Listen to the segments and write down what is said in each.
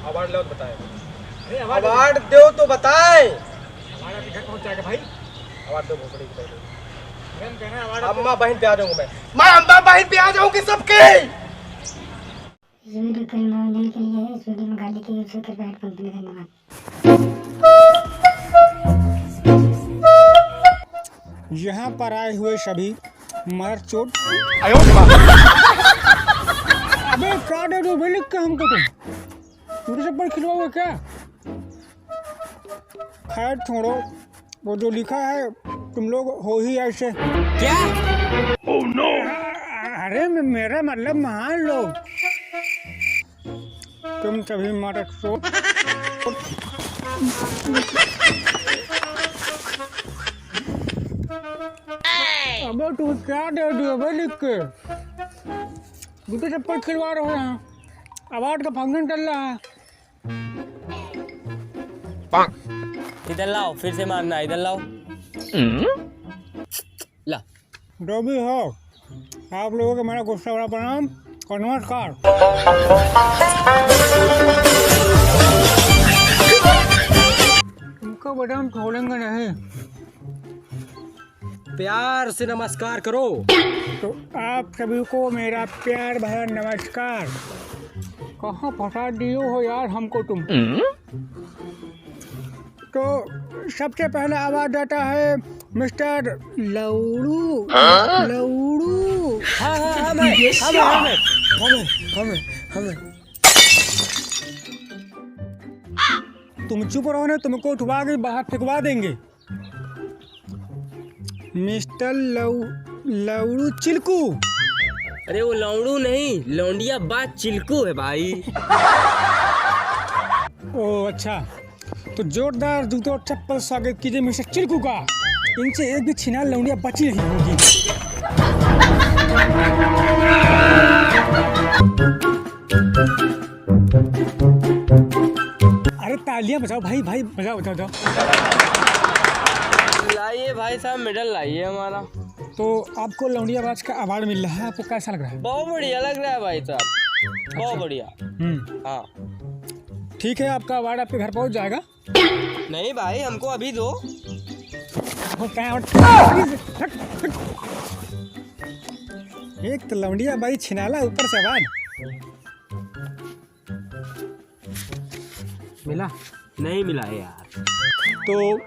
Award लो तो बताए। Award दो तो बताए। अवार्ड आपके घर पहुंच जाएगा भाई। अवार्ड दो भोसड़ी की पहले। हम कह रहे हैं अवार्ड अम्मा बहन पे आ जाऊंगा मैं अम्मा बहन पे आ जाऊंगी सबके। वीडियो कल मनोरंजन के लिए है। इस वीडियो में गाली के यूज करके बैठ पंक्ति में धन्यवाद। यहाँ पर आए हुए सभी मर चोट। अबे क्या दे दो लिख के हमको तुम चप्पल खिलवाओगे क्या? खैर छोड़ो, वो जो लिखा है तुम लोग हो ही ऐसे। क्या? Oh no. अरे मेरा मतलब महान लोग। तुम सभी मर चोट। अबे तू क्या दे दिया भाई लिख के? जूते चप्पल खिलवा रहे हो यहाँ। अवार्ड का फंक्शन चल रहा है। इधर लाओ, फिर से मारना, इधर लाओ। ला। जो भी हो, आप लोगों को मेरा गुस्सा बड़ा प्रणाम और नमस्कार। तुमको बेटा हम छोड़ेंगे नहीं। प्यार से नमस्कार करो। तो आप सभी को मेरा प्यार भरा नमस्कार। कहाँ फंसा दियो हो यार हमको तुम। तो सबसे पहले आवाज आता है मिस्टर लौड़ू। लौड़ू। हमें तुम चुप रहो ना, तुमको उठवा के बाहर फेंकवा देंगे। मिस्टर लौड़ू चिल्कू। अरे वो लौड़ू नहीं, लौंडिया बात चिल्कू है भाई। ओ अच्छा, तो जोरदार जूतों और चप्पल स्वागत कीजिए मिस्टर चिल्कू का। इनसे एक भी छिनाल लौंडिया बची नहीं होगी। अरे तालियां बजाओ भाई, भाई बजाओ बजाओ बजाओ। लाइए भाई साहब, मेडल लाइए हमारा। तो आपको लौंडियाबाज का अवार्ड मिल रहा है, आपको कैसा लग रहा है? बहुत बढ़िया लग रहा है भाई साहब, बहुत बढ़िया। हाँ ठीक है, आपका अवार्ड आपके घर पहुंच जाएगा। नहीं भाई, हमको अभी दो। एक तो लौंडिया बाई छिनाला, ऊपर से अवार्ड मिला? नहीं मिला है यार। तो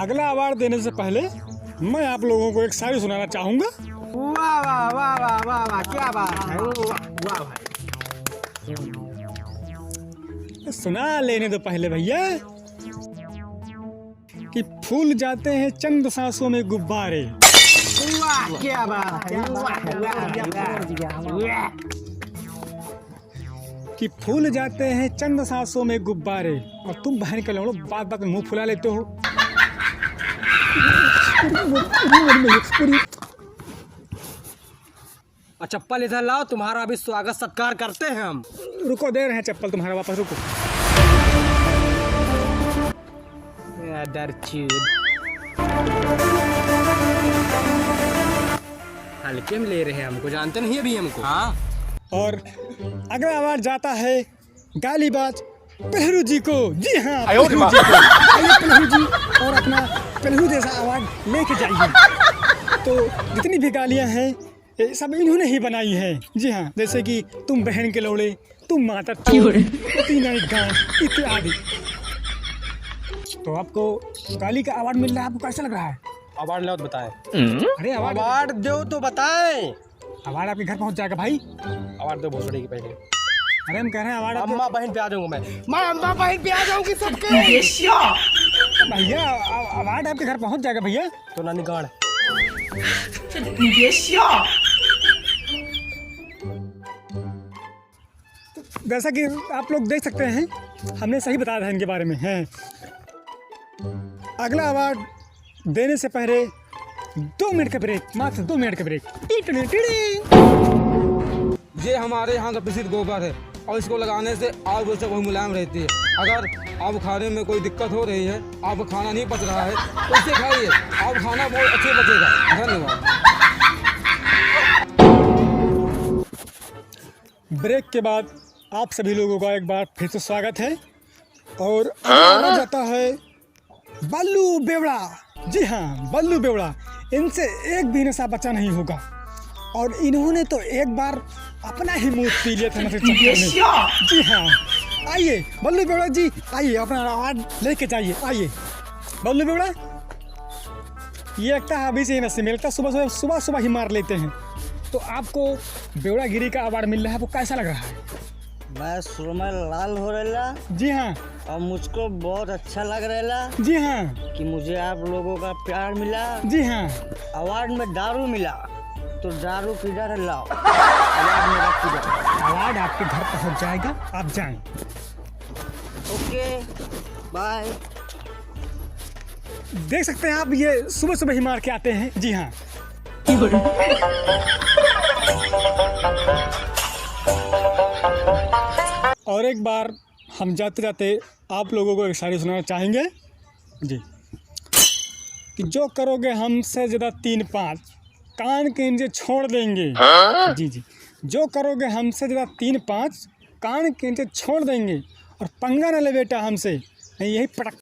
अगला अवार्ड देने से पहले मैं आप लोगों को एक शायरी सुनाना चाहूंगा। वाह वाह वाह वाह वाह वाह, क्या बात है। वाह भाई, सुना लेने दो पहले भैया कि फूल जाते हैं चंद सांसों में गुब्बारे। वाह क्या बात है। वाह कि फूल जाते हैं चंद सांसों में गुब्बारे, और तुम बहन के लौड़ो बात बात में मुंह फुला लेते हो। चप्पल इधर लाओ, तुम्हारा भी स्वागत सत्कार करते हैं हम। रुको, दे रहे हैं चप्पल तुम्हारा वापस, रुको। हल्के में ले रहे हैं, हमको जानते नहीं अभी हमको। हाँ, और अगला अवार्ड जाता है गालीबाज पहलू जी को। जी हाँ, पहलू जी को। आइए पहलू जी, और अपना पहलू जैसा अवार्ड लेके जाइए। तो जितनी भी गालियाँ हैं ये सब इन्होंने ही बनाई हैं। जी हाँ, जैसे कि तुम बहन के लौड़े, तुम माता चोर, तीन गाँव इत्यादि। तो आपको गाली का अवार्ड मिल रहा है, आपको कैसा लग रहा है? अवार्ड लो तो बताए। अरे अवार्ड दो तो बताए। अवार्ड आपके घर पहुंच जाएगा भाई। अवार्ड दो भोसड़ी की पहले। अरे हम कह रहे हैं अवार्ड अम्मा बहन पे आ जाऊंगा मैं अम्मा बहन पे आ जाऊंगी सबके। भैया, अवार्ड आपके घर पहुंच जाएगा भैया। तो नानी गाड़। जैसा कि आप लोग देख सकते हैं, हमने सही बताया था इनके बारे में। हैं अगला अवार्ड देने से पहले 2 मिनट का ब्रेक, मात्र 2 मिनट का ब्रेक। ये हमारे यहाँ का प्रसिद्ध गोबर है और इसको लगाने से आग रोचक बहुत मुलायम रहती है। अगर आप खाने में कोई दिक्कत हो रही है, आपका खाना नहीं पच रहा है, तो इसे खाइए, आप खाना बहुत अच्छे पचेगा। धन्यवाद। ब्रेक के बाद आप सभी लोगों का एक बार फिर से स्वागत है। और आना जाता है बल्लू बेवड़ा। जी हाँ, बल्लू बेवड़ा। इनसे एक भी नशा बचा नहीं होगा और इन्होंने तो एक बार अपना ही मुंह पी लिया था नशे चक्कर में। जी हाँ, आइए बल्लू बेवड़ा जी, आइए अपना आवाज लेके जाइए। आइए बल्लू बेवड़ा, ये लगता है अभी से ही नशे में, लगता है सुबह सुबह ही मार लेते हैं। तो आपको बेवड़ा गिरी का अवार्ड मिल रहा है, वो कैसा लग रहा है? मैं सुरमा लाल हो रहा जी हाँ, और मुझको बहुत अच्छा लग रहा जी हाँ, कि मुझे आप लोगों का प्यार मिला, जी हाँ। अवार्ड में दारू मिला। तो दारू किधर है, लाओ अवार्ड मेरा किधर। अवार्ड आपके घर पहुंच जाएगा, आप जाएं। Okay bye. देख सकते हैं आप, ये सुबह सुबह ही मार के आते हैं। जी हाँ। और एक बार हम जाते जाते आप लोगों को एक शायरी सुनाना चाहेंगे जी, कि जो करोगे हमसे ज़्यादा 3-5 कान के नीचे छोड़ देंगे। जी जी, जो करोगे हमसे ज़्यादा 3-5 कान के नीचे छोड़ देंगे और पंगा न ले बेटा हमसे, नहीं यही पटक।